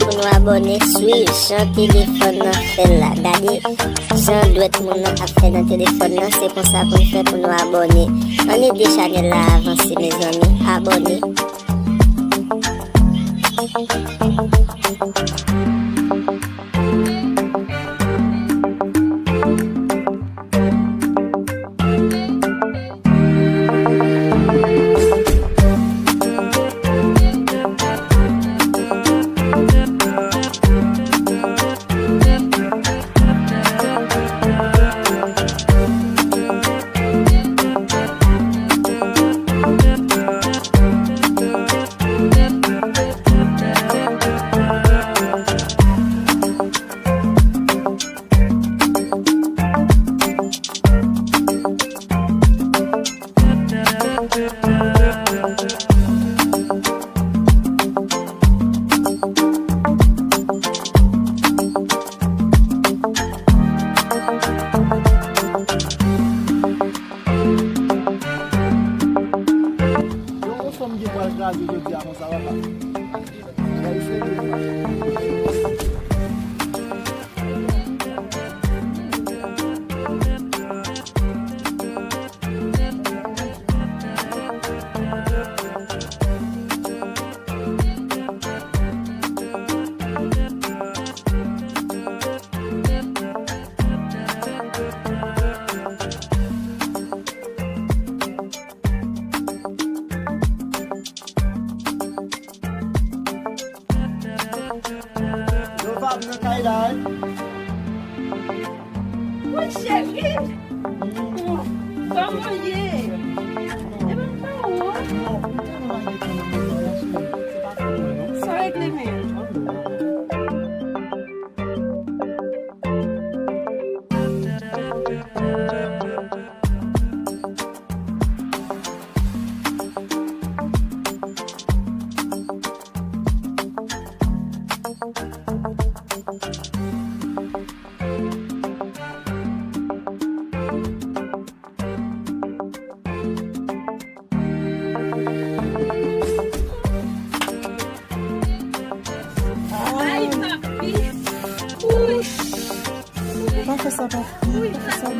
pour nous abonner, suivre son téléphone fait là. Regardez, Jean doit être mon a fait dans le téléphone là, c'est comme ça qu'on fait pour nous abonner. On est des channels là avancés mes amis, abonnez. Oui, chérie. Comment y est? Ça va être les miens. Ça va. Oui, ça va.